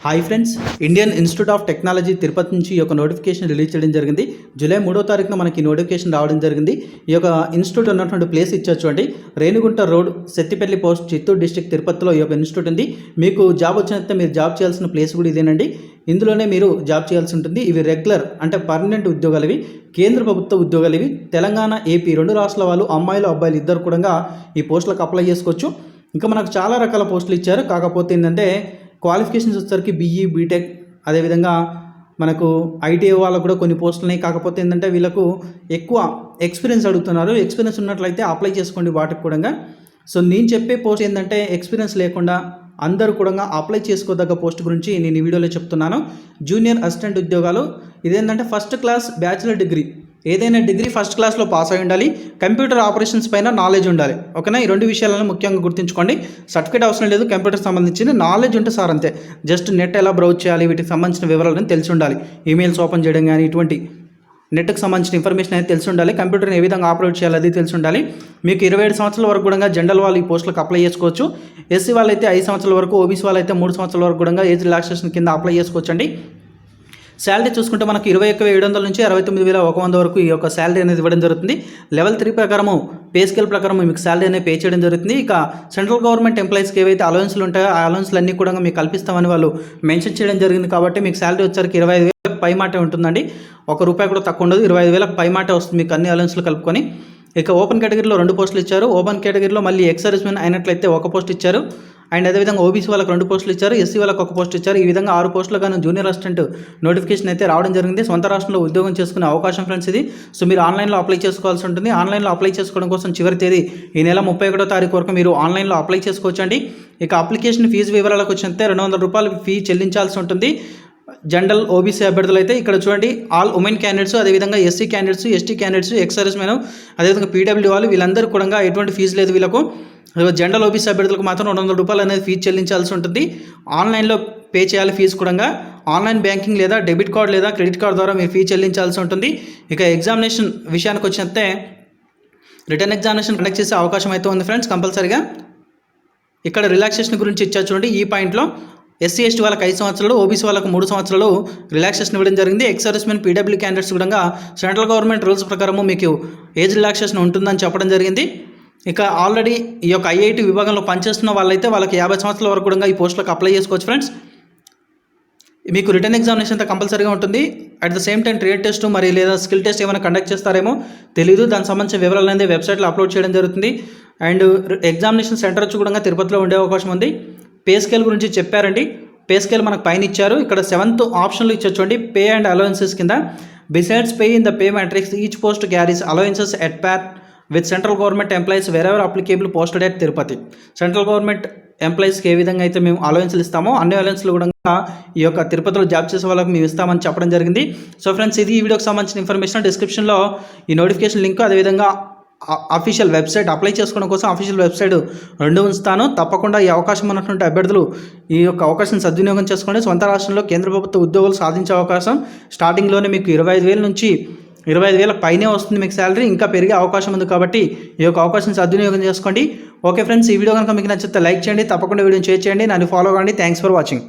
Hi friends, Indian institute of technology Tirupati నుంచి ఈ యొక్క నోటిఫికేషన్ రిలీజ్ చేయడం జరిగింది. జూలై 3వ తారీఖున మనకి నోటిఫికేషన్ రావడం జరిగింది. ఈ యొక్క ఇన్స్టిట్యూట్ ఉన్నటువంటి ప్లేస్ ఇచ్చారు చూడండి, Renigunta road, Settipalli post, Chittoor district, తిరుపతిలో ఈ యొక్క ఇన్స్టిట్యూట్ ఉంది. మీకు జాబ్ వచ్చినంత మీరు జాబ్ చేయాల్సిన ప్లేస్ కూడా ఇదేనండి. ఇందులోనే మీరు జాబ్ చేయాల్సి ఉంటుంది. ఇవి రెగ్యులర్ అంటే పర్మనెంట్ ఉద్యోగాలు, ఇవి కేంద్ర ప్రభుత్వ ఉద్యోగాలు. ఇవి తెలంగాణ, ఏపీ రెండు రాష్ట్రాల వాళ్ళు, అమ్మాయిలు అబ్బాయిలు ఇద్దరు కూడా ఈ పోస్టులకు అప్లై చేసుకోవచ్చు. ఇంకా మనకు చాలా రకాల పోస్టులు ఇచ్చారు. కాకపోతే ఏంటంటే క్వాలిఫికేషన్స్ వచ్చేసరికి బీఈ, బీటెక్, అదేవిధంగా మనకు ఐటీఐ వాళ్ళకు కూడా కొన్ని పోస్టులు ఉన్నాయి. కాకపోతే ఏంటంటే వీళ్ళకు ఎక్కువ ఎక్స్పీరియన్స్ అడుగుతున్నారు. ఎక్స్పీరియన్స్ ఉన్నట్లయితే అప్లై చేసుకోండి వాటికి కూడా. సో నేను చెప్పే పోస్ట్ ఏంటంటే ఎక్స్పీరియన్స్ లేకుండా అందరూ కూడా అప్లై చేసుకోదగ్గ పోస్ట్ గురించి నేను ఈ వీడియోలో చెప్తున్నాను. జూనియర్ అసిస్టెంట్ ఉద్యోగాలు. ఇదేంటంటే ఫస్ట్ క్లాస్ బ్యాచిలర్ డిగ్రీ, ఏదైనా డిగ్రీ ఫస్ట్ క్లాస్లో పాస్ అయి ఉండాలి. కంప్యూటర్ ఆపరేషన్స్ పైన నాలెడ్జ్ ఉండాలి. ఓకేనా, ఈ రెండు విషయాలను ముఖ్యంగా గుర్తుంచుకోండి. సర్టిఫికేట్ అవసరం లేదు, కంప్యూటర్ సంబంధించిన నాలెడ్జ్ ఉంటే సార్ అంతే. జస్ట్ నెట్ ఎలా బ్రౌజ్ చేయాలి, వీటికి సంబంధించిన వివరాలను తెలిసి ఉండాలి. ఈమెయిల్స్ ఓపెన్ చేయడం కానీ ఇటువంటి నెట్కి సంబంధించిన ఇన్ఫర్మేషన్ అయితే తెలిసి ఉండాలి. కంప్యూటర్ని ఏ విధంగా ఆపరేట్ చేయాలి అది తెలిసి ఉండాలి. మీకు 27 సంవత్సరాల వరకు కూడా జనరల్ వాళ్ళు ఈ పోస్టులకు అప్లై చేసుకోవచ్చు. ఎస్సీ వాళ్ళైతే 5 సంవత్సరాల వరకు, ఓబీసీ వాళ్ళైతే 3 సంవత్సరాల వరకు కూడా ఏజ్ రిలాక్సేషన్ కింద అప్లై చేసుకోవచ్చు అండి. శాలరీ చూసుకుంటే మనకు 21,700 నుంచి 69,100 వరకు ఈ యొక్క శాలరీ అనేది ఇవ్వడం జరుగుతుంది. లెవెల్ 3 ప్రకారము పే స్కేల్ ప్రకారం మీకు శాలరీ అనేది పే చేయడం జరుగుతుంది. ఇక సెంట్రల్ గవర్నమెంట్ ఎంప్లాయీస్కి ఏవైతే అలవెన్స్లు ఉంటాయో ఆ అలవెన్స్లు అన్నీ కూడా మీకు కల్పిస్తామని వాళ్ళు మెన్షన్ చేయడం జరిగింది. కాబట్టి మీకు శాలరీ వచ్చరికి 25,000 పై మాటే ఉంటుందండి. ₹1 కూడా తక్కువ ఉండదు. 25,000 పై మాటే వస్తుంది మీకు అన్ని అలవెన్స్లు కలుపుకొని. ఇక ఓపెన్ కేటగిరీలో 2 పోస్టులు ఇచ్చారు. ఓపెన్ కేటగిరీలో మళ్ళీ ఎక్స్ సర్వీస్మెన్ అయినట్లయితే 1 పోస్ట్ ఇచ్చారు. అండ్ అదేవిధంగా ఓబీసీ వాళ్ళకి 2 పోస్టులు ఇచ్చారు. ఎస్సీ వాళ్ళకి 1 పోస్ట్ ఇచ్చారు. ఈ విధంగా 6 పోస్టులు కానీ జూనియర్ అసిస్టెంట్ నోటిఫికేషన్ అయితే రావడం జరిగింది. సొంత రాష్ట్రంలో ఉద్యోగం చేసుకునే అవకాశం ఫ్రెండ్స్ ఇది. సో మీరు ఆన్లైన్లో అప్లై చేసుకోవాల్సి ఉంటుంది. ఆన్లైన్లో అప్లై చేసుకోవడం కోసం చివరి తేదీ ఈ నెల 31వ తారీఖు వరకు మీరు ఆన్లైన్లో అప్లై చేసుకోవచ్చండి. ఇక అప్లికేషన్ ఫీజు వివరాలకు వచ్చినంతే ₹200 ఫీ చెల్లించాల్సి ఉంటుంది. జనరల్, ఓబీసీ అభ్యర్థులు అయితే ఇక్కడ చూడండి, ఆల్ ఉమెన్ క్యాండిడేట్స్, అదేవిధంగా SC candidates, ST candidates, ex service men, అదేవిధంగా పీడబ్ల్యూ వాళ్ళు, వీళ్ళందరూ కూడా ఎటువంటి ఫీజు లేదు వీళ్ళకు. జనరల్ ఓబీసీ అభ్యర్థులకు మాత్రం ₹200 అనేది ఫీజు చెల్లించాల్సి ఉంటుంది. ఆన్లైన్లో పే చేయాలి ఫీజు కూడా. ఆన్లైన్ బ్యాంకింగ్ లేదా డెబిట్ కార్డ్ లేదా క్రెడిట్ కార్డ్ ద్వారా మీరు ఫీజు చెల్లించాల్సి ఉంటుంది. ఇక ఎగ్జామినేషన్ విషయానికి వచ్చినట్టే రిటర్న్ ఎగ్జామినేషన్ కండక్ట్ చేసే అవకాశం అయితే ఉంది ఫ్రెండ్స్ కంపల్సరీగా. ఇక్కడ రిలాక్సేషన్ గురించి ఇచ్చారు చూడండి. ఈ పాయింట్లో ఎస్సీ ఎస్టీ వాళ్ళకి 5 సంవత్సరాలు, ఓబీసీ వాళ్ళకు 3 సంవత్సరాలు రిలాక్సేషన్ ఇవ్వడం జరిగింది. ఎక్స్ సర్వీస్మెన్, పీడబ్ల్యూ క్యాండిడేట్స్ కూడా సెంట్రల్ గవర్నమెంట్ రూల్స్ ప్రకారము మీకు ఏజ్ రిలాక్సేషన్ ఉంటుందని చెప్పడం జరిగింది. ఇక ఆల్రెడీ ఈ యొక్క ఐఐటి విభాగంలో పనిచేస్తున్న వాళ్ళైతే వాళ్ళకి 50 సంవత్సరాల వరకు కూడా ఈ పోస్టులకు అప్లై చేసుకోవచ్చు ఫ్రెండ్స్. మీకు రిటర్న్ ఎగ్జామినేషన్ అయితే కంపల్సరీగా ఉంటుంది. At the same time trade test మరి లేదా స్కిల్ టెస్ట్ ఏమైనా కండక్ట్ చేస్తారేమో తెలియదు. దానికి సంబంధించిన వివరాలు అనేది వెబ్సైట్లో అప్లోడ్ చేయడం జరుగుతుంది. అండ్ ఎగ్జామినేషన్ సెంటర్ వచ్చి కూడా తిరుపతిలో ఉండే అవకాశం ఉంది. పే స్కేల్ గురించి చెప్పారండి. పే స్కేల్ మనకు పైన ఇచ్చారు. ఇక్కడ 7th ఆప్షన్లు ఇచ్చారు చూడండి. పే అండ్ అలవెన్సెస్ కింద besides pay in the pay matrix each post carries allowances at par with central government employees wherever applicable posted at Tirupati. Central government ఎంప్లాయీస్కి ఏ విధంగా అయితే మేము అలవెన్స్లు ఇస్తామో అన్ని అలవెన్స్లు కూడా ఈ యొక్క తిరుపతిలో జాబ్ చేసే వాళ్ళకి మేము ఇస్తామని చెప్పడం జరిగింది. సో ఫ్రెండ్స్, ఇది ఈ వీడియోకి సంబంధించిన ఇన్ఫర్మేషన్. డిస్క్రిప్షన్లో ఈ నోటిఫికేషన్ లింక్, అదేవిధంగా అఫీషియల్ వెబ్సైట్, అప్లై చేసుకోవడం కోసం అఫీషియల్ వెబ్సైట్ 2 ఉంచుతాను. తప్పకుండా ఈ అవకాశం ఉన్నటువంటి అభ్యర్థులు ఈ యొక్క అవకాశం సద్వినియోగం చేసుకోండి. సొంత రాష్ట్రంలో కేంద్ర ప్రభుత్వ ఉద్యోగాలు సాధించే అవకాశం స్టార్టింగ్లోనే మీకు 25,000 నుంచి 25,000 పైనే వస్తుంది మీకు శాలరీ. ఇంకా పెరిగే అవకాశం ఉంది కాబట్టి ఈ యొక్క అవకాశం సద్వినియోగం చేసుకోండి. ఓకే ఫ్రెండ్స్, ఈ వీడియో కనుక మీకు నచ్చితే లైక్ చేయండి, తప్పకుండా వీడియోని షేర్ చేయండి, నన్ను ఫాలో అవ్వండి. Thanks for watching.